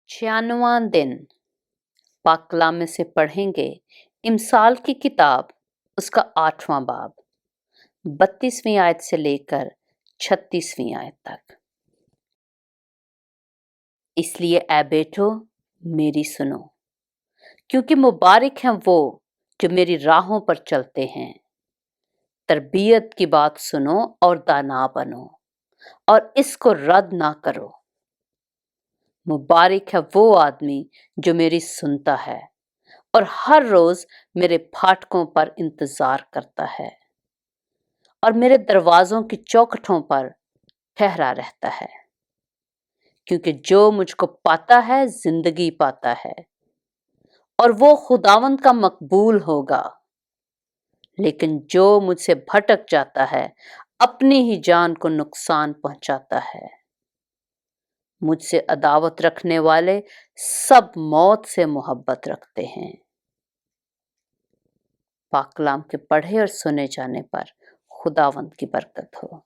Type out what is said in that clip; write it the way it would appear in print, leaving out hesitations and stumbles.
96वां दिन पाक कलाम में से पढ़ेंगे इमसाल की किताब उसका 8वां बाब 32वीं आयत से लेकर 36वीं आयत तक। इसलिए ऐ बेटो मेरी सुनो, क्योंकि मुबारक हैं वो जो मेरी राहों पर चलते हैं। तरबियत की बात सुनो और दाना बनो और इसको रद्द ना करो। मुबारक है वो आदमी जो मेरी सुनता है और हर रोज मेरे फाटकों पर इंतजार करता है और मेरे दरवाजों की चौखटों पर ठहरा रहता है, क्योंकि जो मुझको पाता है जिंदगी पाता है और वो खुदावंद का मकबूल होगा। लेकिन जो मुझसे भटक जाता है अपनी ही जान को नुकसान पहुंचाता है। मुझसे अदावत रखने वाले सब मौत से मोहब्बत रखते हैं। पाक कलाम के पढ़े और सुने जाने पर खुदावंद की बरकत हो।